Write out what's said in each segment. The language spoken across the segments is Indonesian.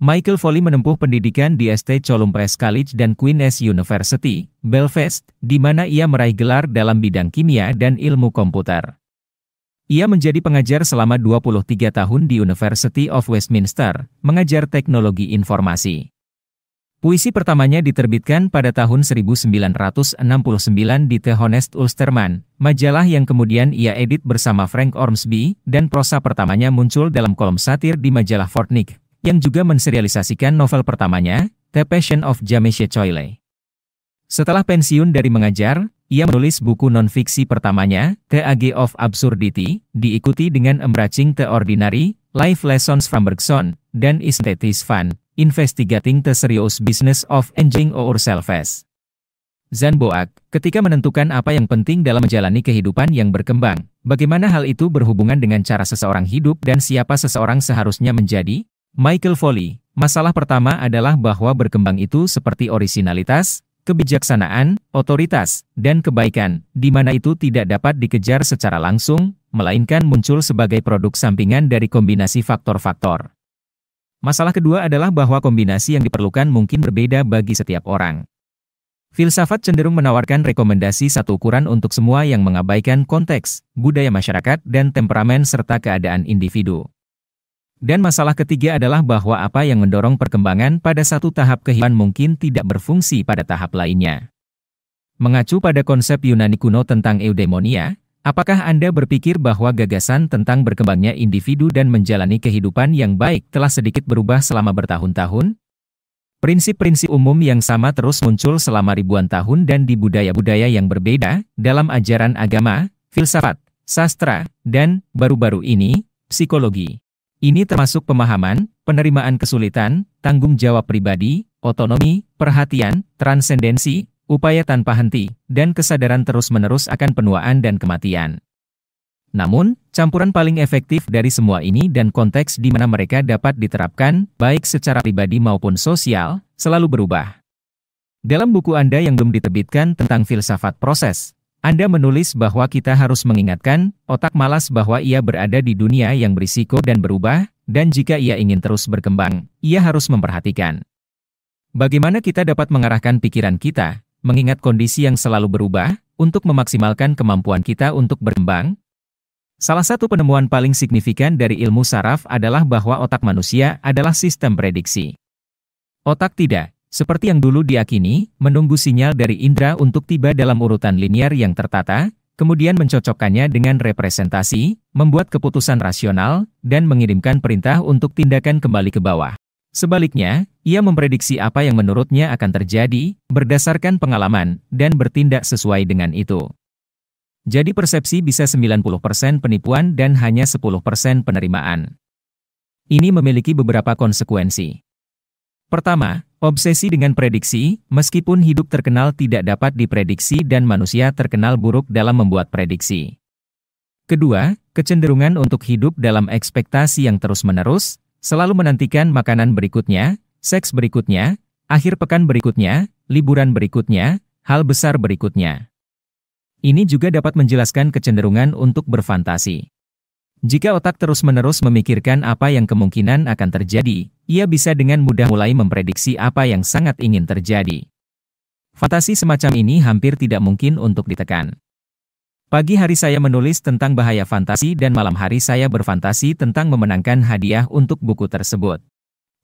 Michael Foley menempuh pendidikan di St. Columbus College dan Queen's University, Belfast, di mana ia meraih gelar dalam bidang kimia dan ilmu komputer. Ia menjadi pengajar selama 23 tahun di University of Westminster, mengajar teknologi informasi. Puisi pertamanya diterbitkan pada tahun 1969 di The Honest Ulsterman, majalah yang kemudian ia edit bersama Frank Ormsby, dan prosa pertamanya muncul dalam kolom satir di majalah Fortnigge, yang juga menserialisasikan novel pertamanya, The Passion of Jamesha Choyle. Setelah pensiun dari mengajar, ia menulis buku non-fiksi pertamanya, The Age of Absurdity, diikuti dengan Embracing the Ordinary, Life Lessons from Bergson, dan Isn't It Fun, Investigating the Serious Business of Enjoying Ourselves. Zandvoort, ketika menentukan apa yang penting dalam menjalani kehidupan yang berkembang, bagaimana hal itu berhubungan dengan cara seseorang hidup dan siapa seseorang seharusnya menjadi? Michael Foley, masalah pertama adalah bahwa berkembang itu seperti orisinalitas, kebijaksanaan, otoritas, dan kebaikan, di mana itu tidak dapat dikejar secara langsung, melainkan muncul sebagai produk sampingan dari kombinasi faktor-faktor. Masalah kedua adalah bahwa kombinasi yang diperlukan mungkin berbeda bagi setiap orang. Filsafat cenderung menawarkan rekomendasi satu ukuran untuk semua yang mengabaikan konteks, budaya masyarakat, dan temperamen serta keadaan individu. Dan masalah ketiga adalah bahwa apa yang mendorong perkembangan pada satu tahap kehidupan mungkin tidak berfungsi pada tahap lainnya. Mengacu pada konsep Yunani kuno tentang eudaimonia, apakah Anda berpikir bahwa gagasan tentang berkembangnya individu dan menjalani kehidupan yang baik telah sedikit berubah selama bertahun-tahun? Prinsip-prinsip umum yang sama terus muncul selama ribuan tahun dan di budaya-budaya yang berbeda, dalam ajaran agama, filsafat, sastra, dan, baru-baru ini, psikologi. Ini termasuk pemahaman, penerimaan kesulitan, tanggung jawab pribadi, otonomi, perhatian, transendensi, upaya tanpa henti, dan kesadaran terus-menerus akan penuaan dan kematian. Namun, campuran paling efektif dari semua ini dan konteks di mana mereka dapat diterapkan, baik secara pribadi maupun sosial, selalu berubah. Dalam buku Anda yang belum diterbitkan tentang filsafat proses, Anda menulis bahwa kita harus mengingatkan otak malas bahwa ia berada di dunia yang berisiko dan berubah, dan jika ia ingin terus berkembang, ia harus memperhatikan bagaimana kita dapat mengarahkan pikiran kita, mengingat kondisi yang selalu berubah, untuk memaksimalkan kemampuan kita untuk berkembang. Salah satu penemuan paling signifikan dari ilmu saraf adalah bahwa otak manusia adalah sistem prediksi. Otak tidak, seperti yang dulu diyakini, menunggu sinyal dari indera untuk tiba dalam urutan linear yang tertata, kemudian mencocokkannya dengan representasi, membuat keputusan rasional, dan mengirimkan perintah untuk tindakan kembali ke bawah. Sebaliknya, ia memprediksi apa yang menurutnya akan terjadi, berdasarkan pengalaman, dan bertindak sesuai dengan itu. Jadi persepsi bisa 90% penipuan dan hanya 10% penerimaan. Ini memiliki beberapa konsekuensi. Pertama, obsesi dengan prediksi, meskipun hidup terkenal tidak dapat diprediksi dan manusia terkenal buruk dalam membuat prediksi. Kedua, kecenderungan untuk hidup dalam ekspektasi yang terus-menerus, selalu menantikan makanan berikutnya, seks berikutnya, akhir pekan berikutnya, liburan berikutnya, hal besar berikutnya. Ini juga dapat menjelaskan kecenderungan untuk berfantasi. Jika otak terus-menerus memikirkan apa yang kemungkinan akan terjadi, ia bisa dengan mudah mulai memprediksi apa yang sangat ingin terjadi. Fantasi semacam ini hampir tidak mungkin untuk ditekan. Pagi hari saya menulis tentang bahaya fantasi dan malam hari saya berfantasi tentang memenangkan hadiah untuk buku tersebut.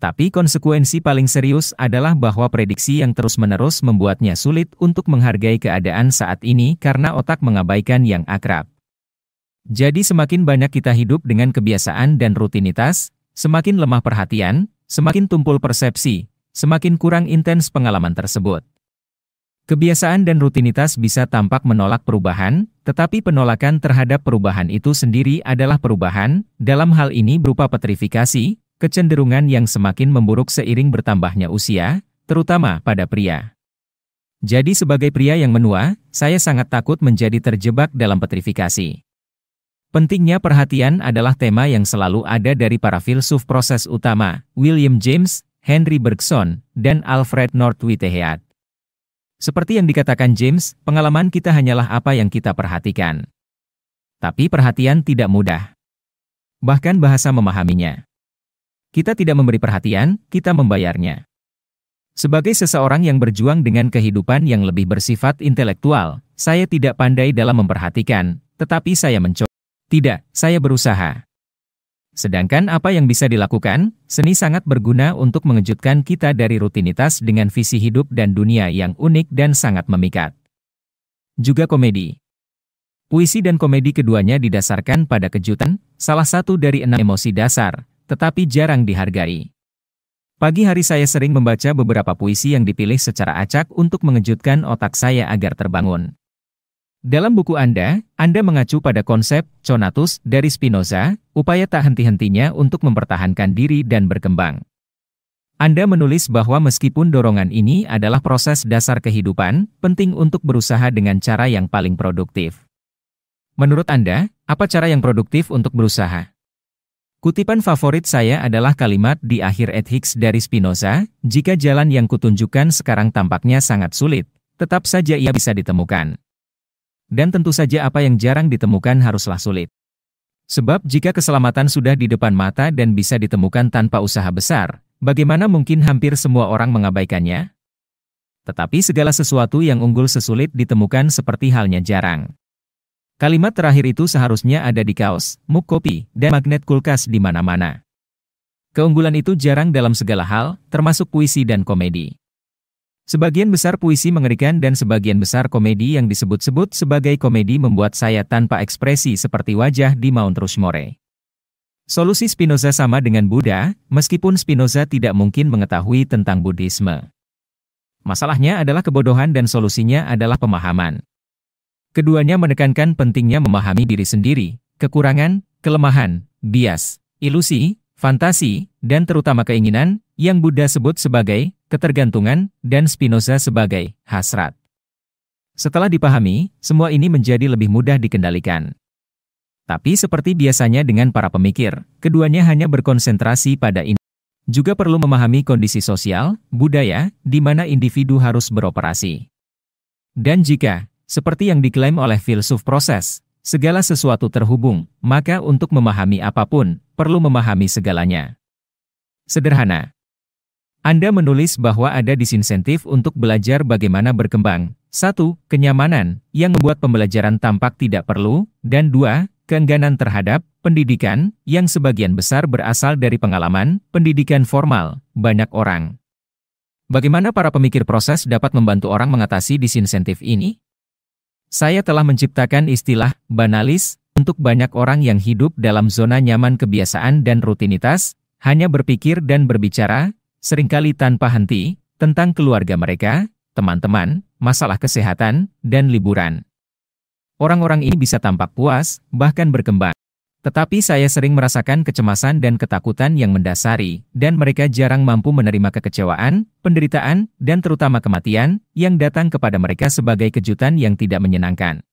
Tapi konsekuensi paling serius adalah bahwa prediksi yang terus-menerus membuatnya sulit untuk menghargai keadaan saat ini karena otak mengabaikan yang akrab. Jadi semakin banyak kita hidup dengan kebiasaan dan rutinitas, semakin lemah perhatian, semakin tumpul persepsi, semakin kurang intens pengalaman tersebut. Kebiasaan dan rutinitas bisa tampak menolak perubahan, tetapi penolakan terhadap perubahan itu sendiri adalah perubahan, dalam hal ini berupa petrifikasi, kecenderungan yang semakin memburuk seiring bertambahnya usia, terutama pada pria. Jadi sebagai pria yang menua, saya sangat takut menjadi terjebak dalam petrifikasi. Pentingnya perhatian adalah tema yang selalu ada dari para filsuf proses utama, William James, Henry Bergson, dan Alfred North Whitehead. Seperti yang dikatakan James, pengalaman kita hanyalah apa yang kita perhatikan. Tapi perhatian tidak mudah. Bahkan bahasa memahaminya. Kita tidak memberi perhatian, kita membayarnya. Sebagai seseorang yang berjuang dengan kehidupan yang lebih bersifat intelektual, saya tidak pandai dalam memperhatikan, tetapi saya mencoba. Tidak, saya berusaha. Sedangkan apa yang bisa dilakukan, seni sangat berguna untuk mengejutkan kita dari rutinitas dengan visi hidup dan dunia yang unik dan sangat memikat. Juga komedi. Puisi dan komedi keduanya didasarkan pada kejutan, salah satu dari 6 emosi dasar, tetapi jarang dihargai. Pagi hari saya sering membaca beberapa puisi yang dipilih secara acak untuk mengejutkan otak saya agar terbangun. Dalam buku Anda mengacu pada konsep conatus dari Spinoza, upaya tak henti-hentinya untuk mempertahankan diri dan berkembang. Anda menulis bahwa meskipun dorongan ini adalah proses dasar kehidupan, penting untuk berusaha dengan cara yang paling produktif. Menurut Anda, apa cara yang produktif untuk berusaha? Kutipan favorit saya adalah kalimat di akhir Ethics dari Spinoza, jika jalan yang kutunjukkan sekarang tampaknya sangat sulit, tetap saja ia bisa ditemukan. Dan tentu saja apa yang jarang ditemukan haruslah sulit. Sebab jika keselamatan sudah di depan mata dan bisa ditemukan tanpa usaha besar, bagaimana mungkin hampir semua orang mengabaikannya? Tetapi segala sesuatu yang unggul sesulit ditemukan seperti halnya jarang. Kalimat terakhir itu seharusnya ada di kaos, mug kopi, dan magnet kulkas di mana-mana. Keunggulan itu jarang dalam segala hal, termasuk puisi dan komedi. Sebagian besar puisi mengerikan dan sebagian besar komedi yang disebut-sebut sebagai komedi membuat saya tanpa ekspresi seperti wajah di Mount Rushmore. Solusi Spinoza sama dengan Buddha, meskipun Spinoza tidak mungkin mengetahui tentang Buddhisme. Masalahnya adalah kebodohan dan solusinya adalah pemahaman. Keduanya menekankan pentingnya memahami diri sendiri, kekurangan, kelemahan, bias, ilusi, fantasi, dan terutama keinginan, yang Buddha sebut sebagai ketergantungan, dan Spinoza sebagai hasrat. Setelah dipahami, semua ini menjadi lebih mudah dikendalikan. Tapi seperti biasanya dengan para pemikir, keduanya hanya berkonsentrasi pada ini. Juga perlu memahami kondisi sosial, budaya, di mana individu harus beroperasi. Dan jika, seperti yang diklaim oleh filsuf proses, segala sesuatu terhubung, maka untuk memahami apapun, perlu memahami segalanya. Sederhana. Anda menulis bahwa ada disinsentif untuk belajar bagaimana berkembang. 1. Kenyamanan, yang membuat pembelajaran tampak tidak perlu, dan 2. Keengganan terhadap pendidikan, yang sebagian besar berasal dari pengalaman, pendidikan formal, banyak orang. Bagaimana para pemikir proses dapat membantu orang mengatasi disinsentif ini? Saya telah menciptakan istilah banalis untuk banyak orang yang hidup dalam zona nyaman kebiasaan dan rutinitas, hanya berpikir dan berbicara, seringkali tanpa henti, tentang keluarga mereka, teman-teman, masalah kesehatan, dan liburan. Orang-orang ini bisa tampak puas, bahkan berkembang. Tetapi saya sering merasakan kecemasan dan ketakutan yang mendasari, dan mereka jarang mampu menerima kekecewaan, penderitaan, dan terutama kematian, yang datang kepada mereka sebagai kejutan yang tidak menyenangkan.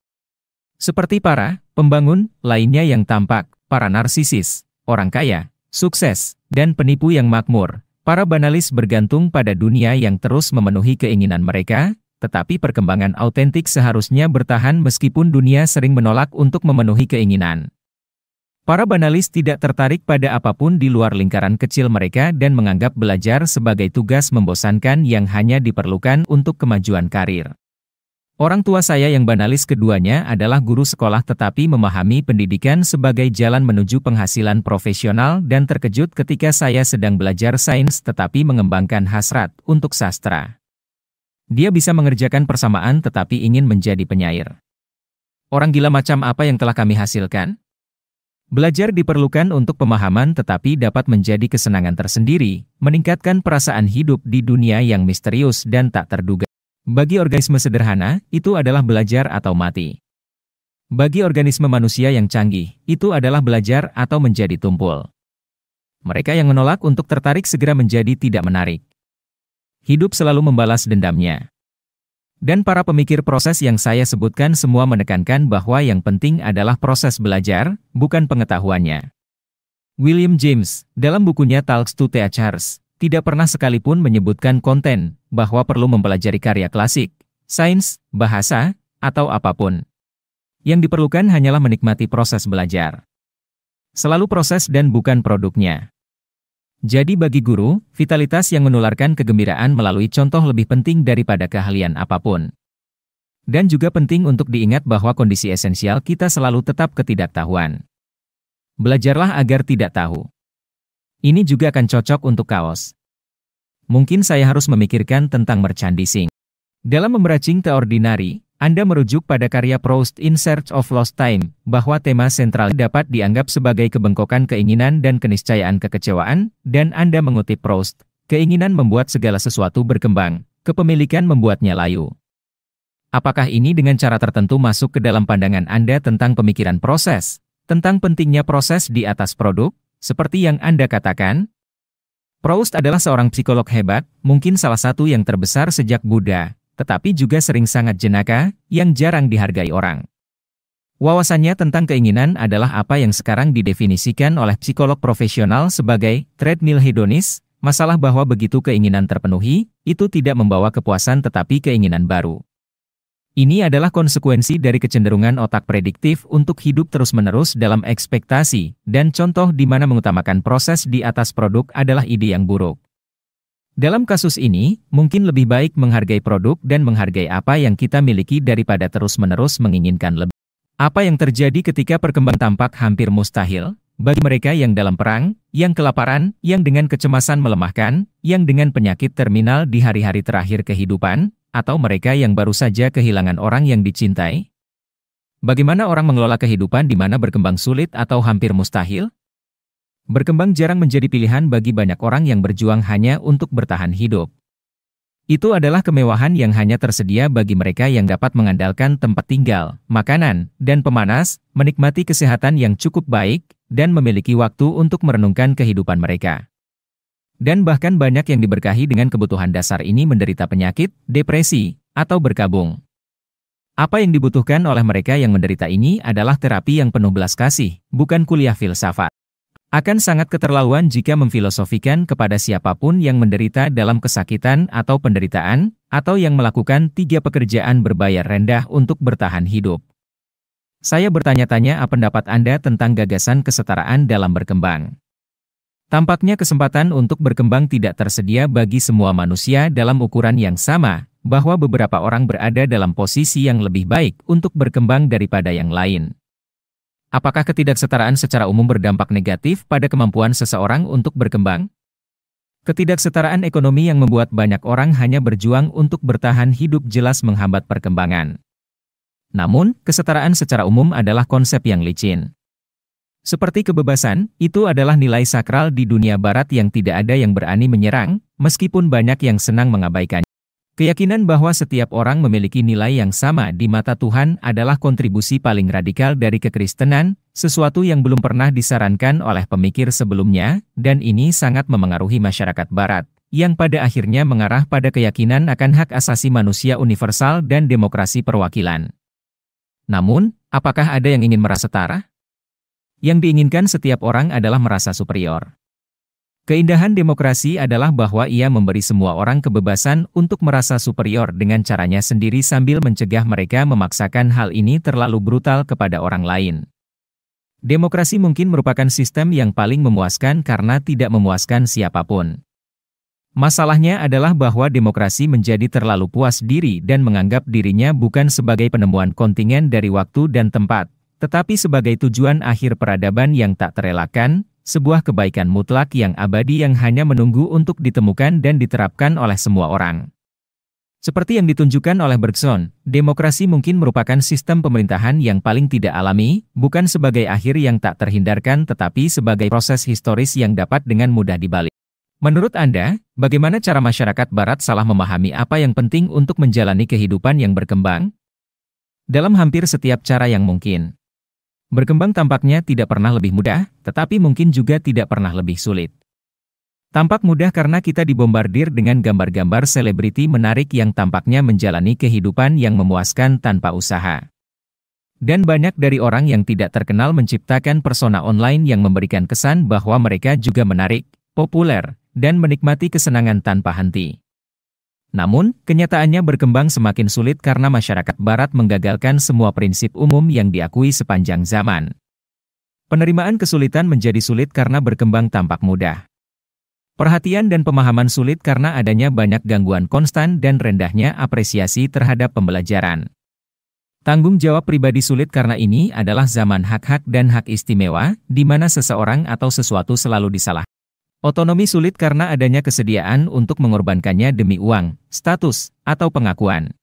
Seperti para pembangun lainnya yang tampak, para narsisis, orang kaya, sukses, dan penipu yang makmur. Para banalis bergantung pada dunia yang terus memenuhi keinginan mereka, tetapi perkembangan autentik seharusnya bertahan meskipun dunia sering menolak untuk memenuhi keinginan. Para banalis tidak tertarik pada apapun di luar lingkaran kecil mereka dan menganggap belajar sebagai tugas membosankan yang hanya diperlukan untuk kemajuan karir. Orang tua saya yang banalis keduanya adalah guru sekolah tetapi memahami pendidikan sebagai jalan menuju penghasilan profesional dan terkejut ketika saya sedang belajar sains tetapi mengembangkan hasrat untuk sastra. Dia bisa mengerjakan persamaan tetapi ingin menjadi penyair. Orang gila macam apa yang telah kami hasilkan? Belajar diperlukan untuk pemahaman tetapi dapat menjadi kesenangan tersendiri, meningkatkan perasaan hidup di dunia yang misterius dan tak terduga. Bagi organisme sederhana, itu adalah belajar atau mati. Bagi organisme manusia yang canggih, itu adalah belajar atau menjadi tumpul. Mereka yang menolak untuk tertarik segera menjadi tidak menarik. Hidup selalu membalas dendamnya. Dan para pemikir proses yang saya sebutkan semua menekankan bahwa yang penting adalah proses belajar, bukan pengetahuannya. William James, dalam bukunya Talks to Teachers, tidak pernah sekalipun menyebutkan konten, bahwa perlu mempelajari karya klasik, sains, bahasa, atau apapun. Yang diperlukan hanyalah menikmati proses belajar. Selalu proses dan bukan produknya. Jadi bagi guru, vitalitas yang menularkan kegembiraan melalui contoh lebih penting daripada keahlian apapun. Dan juga penting untuk diingat bahwa kondisi esensial kita selalu tetap ketidaktahuan. Belajarlah agar tidak tahu. Ini juga akan cocok untuk kaos. Mungkin saya harus memikirkan tentang merchandising. Dalam Membracing the Ordinary, Anda merujuk pada karya Proust In Search of Lost Time, bahwa tema sentral dapat dianggap sebagai kebengkokan keinginan dan keniscayaan kekecewaan, dan Anda mengutip Proust, keinginan membuat segala sesuatu berkembang, kepemilikan membuatnya layu. Apakah ini dengan cara tertentu masuk ke dalam pandangan Anda tentang pemikiran proses, tentang pentingnya proses di atas produk, seperti yang Anda katakan? Proust adalah seorang psikolog hebat, mungkin salah satu yang terbesar sejak Buddha, tetapi juga sering sangat jenaka, yang jarang dihargai orang. Wawasannya tentang keinginan adalah apa yang sekarang didefinisikan oleh psikolog profesional sebagai treadmill hedonis, masalah bahwa begitu keinginan terpenuhi, itu tidak membawa kepuasan tetapi keinginan baru. Ini adalah konsekuensi dari kecenderungan otak prediktif untuk hidup terus-menerus dalam ekspektasi, dan contoh di mana mengutamakan proses di atas produk adalah ide yang buruk. Dalam kasus ini, mungkin lebih baik menghargai produk dan menghargai apa yang kita miliki daripada terus-menerus menginginkan lebih. Apa yang terjadi ketika perkembangan tampak hampir mustahil? Bagi mereka yang dalam perang, yang kelaparan, yang dengan kecemasan melemahkan, yang dengan penyakit terminal di hari-hari terakhir kehidupan, atau mereka yang baru saja kehilangan orang yang dicintai? Bagaimana orang mengelola kehidupan di mana berkembang sulit atau hampir mustahil? Berkembang jarang menjadi pilihan bagi banyak orang yang berjuang hanya untuk bertahan hidup. Itu adalah kemewahan yang hanya tersedia bagi mereka yang dapat mengandalkan tempat tinggal, makanan, dan pemanas, menikmati kesehatan yang cukup baik, dan memiliki waktu untuk merenungkan kehidupan mereka. Dan bahkan banyak yang diberkahi dengan kebutuhan dasar ini menderita penyakit, depresi, atau berkabung. Apa yang dibutuhkan oleh mereka yang menderita ini adalah terapi yang penuh belas kasih, bukan kuliah filsafat. Akan sangat keterlaluan jika memfilosofikan kepada siapapun yang menderita dalam kesakitan atau penderitaan, atau yang melakukan 3 pekerjaan berbayar rendah untuk bertahan hidup. Saya bertanya-tanya apa pendapat Anda tentang gagasan kesetaraan dalam berkembang. Tampaknya kesempatan untuk berkembang tidak tersedia bagi semua manusia dalam ukuran yang sama, bahwa beberapa orang berada dalam posisi yang lebih baik untuk berkembang daripada yang lain. Apakah ketidaksetaraan secara umum berdampak negatif pada kemampuan seseorang untuk berkembang? Ketidaksetaraan ekonomi yang membuat banyak orang hanya berjuang untuk bertahan hidup jelas menghambat perkembangan. Namun, kesetaraan secara umum adalah konsep yang licin. Seperti kebebasan, itu adalah nilai sakral di dunia barat yang tidak ada yang berani menyerang, meskipun banyak yang senang mengabaikannya. Keyakinan bahwa setiap orang memiliki nilai yang sama di mata Tuhan adalah kontribusi paling radikal dari kekristenan, sesuatu yang belum pernah disarankan oleh pemikir sebelumnya, dan ini sangat memengaruhi masyarakat barat, yang pada akhirnya mengarah pada keyakinan akan hak asasi manusia universal dan demokrasi perwakilan. Namun, apakah ada yang ingin merasa setara? Yang diinginkan setiap orang adalah merasa superior. Keindahan demokrasi adalah bahwa ia memberi semua orang kebebasan untuk merasa superior dengan caranya sendiri sambil mencegah mereka memaksakan hal ini terlalu brutal kepada orang lain. Demokrasi mungkin merupakan sistem yang paling memuaskan karena tidak memuaskan siapapun. Masalahnya adalah bahwa demokrasi menjadi terlalu puas diri dan menganggap dirinya bukan sebagai penemuan kontingen dari waktu dan tempat, tetapi sebagai tujuan akhir peradaban yang tak terelakkan, sebuah kebaikan mutlak yang abadi yang hanya menunggu untuk ditemukan dan diterapkan oleh semua orang. Seperti yang ditunjukkan oleh Bergson, demokrasi mungkin merupakan sistem pemerintahan yang paling tidak alami, bukan sebagai akhir yang tak terhindarkan tetapi sebagai proses historis yang dapat dengan mudah dibalik. Menurut Anda, bagaimana cara masyarakat Barat salah memahami apa yang penting untuk menjalani kehidupan yang berkembang? Dalam hampir setiap cara yang mungkin. Berkembang tampaknya tidak pernah lebih mudah, tetapi mungkin juga tidak pernah lebih sulit. Tampak mudah karena kita dibombardir dengan gambar-gambar selebriti menarik yang tampaknya menjalani kehidupan yang memuaskan tanpa usaha. Dan banyak dari orang yang tidak terkenal menciptakan persona online yang memberikan kesan bahwa mereka juga menarik, populer, dan menikmati kesenangan tanpa henti. Namun, kenyataannya berkembang semakin sulit karena masyarakat Barat menggagalkan semua prinsip umum yang diakui sepanjang zaman. Penerimaan kesulitan menjadi sulit karena berkembang tampak mudah. Perhatian dan pemahaman sulit karena adanya banyak gangguan konstan dan rendahnya apresiasi terhadap pembelajaran. Tanggung jawab pribadi sulit karena ini adalah zaman hak-hak dan hak istimewa, di mana seseorang atau sesuatu selalu disalahkan. Otonomi sulit karena adanya kesediaan untuk mengorbankannya demi uang, status, atau pengakuan.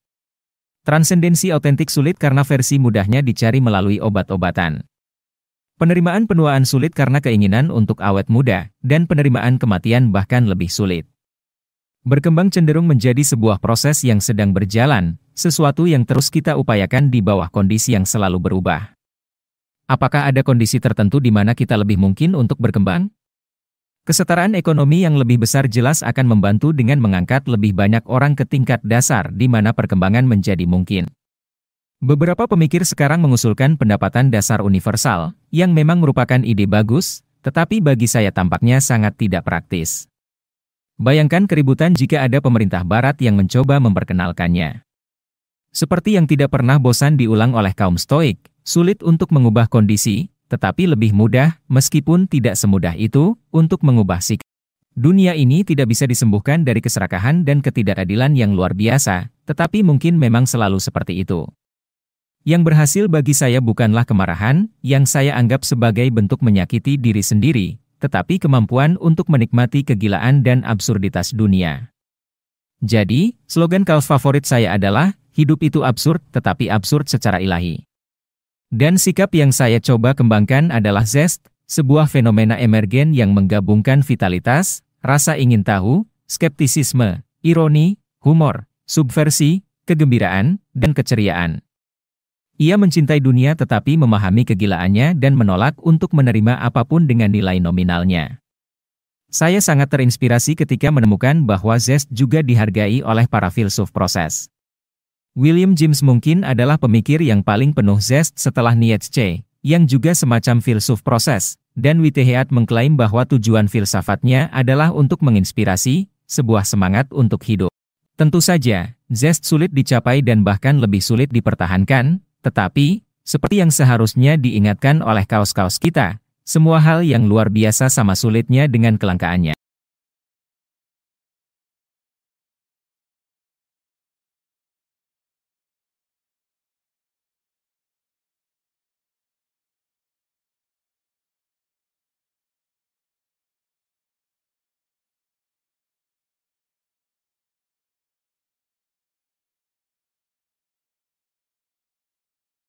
Transendensi autentik sulit karena versi mudahnya dicari melalui obat-obatan. Penerimaan penuaan sulit karena keinginan untuk awet muda, dan penerimaan kematian bahkan lebih sulit. Berkembang cenderung menjadi sebuah proses yang sedang berjalan, sesuatu yang terus kita upayakan di bawah kondisi yang selalu berubah. Apakah ada kondisi tertentu di mana kita lebih mungkin untuk berkembang? Kesetaraan ekonomi yang lebih besar jelas akan membantu dengan mengangkat lebih banyak orang ke tingkat dasar di mana perkembangan menjadi mungkin. Beberapa pemikir sekarang mengusulkan pendapatan dasar universal, yang memang merupakan ide bagus, tetapi bagi saya tampaknya sangat tidak praktis. Bayangkan keributan jika ada pemerintah barat yang mencoba memperkenalkannya. Seperti yang tidak pernah bosan diulang oleh kaum Stoik, sulit untuk mengubah kondisi, tetapi lebih mudah, meskipun tidak semudah itu, untuk mengubah sikap. Dunia ini tidak bisa disembuhkan dari keserakahan dan ketidakadilan yang luar biasa, tetapi mungkin memang selalu seperti itu. Yang berhasil bagi saya bukanlah kemarahan, yang saya anggap sebagai bentuk menyakiti diri sendiri, tetapi kemampuan untuk menikmati kegilaan dan absurditas dunia. Jadi, slogan kaos favorit saya adalah, hidup itu absurd, tetapi absurd secara ilahi. Dan sikap yang saya coba kembangkan adalah zest, sebuah fenomena emergen yang menggabungkan vitalitas, rasa ingin tahu, skeptisisme, ironi, humor, subversi, kegembiraan, dan keceriaan. Ia mencintai dunia tetapi memahami kegilaannya dan menolak untuk menerima apapun dengan nilai nominalnya. Saya sangat terinspirasi ketika menemukan bahwa zest juga dihargai oleh para filsuf proses. William James mungkin adalah pemikir yang paling penuh zest setelah Nietzsche, yang juga semacam filsuf proses, dan Whitehead mengklaim bahwa tujuan filsafatnya adalah untuk menginspirasi, sebuah semangat untuk hidup. Tentu saja, zest sulit dicapai dan bahkan lebih sulit dipertahankan, tetapi, seperti yang seharusnya diingatkan oleh kaos-kaos kita, semua hal yang luar biasa sama sulitnya dengan kelangkaannya.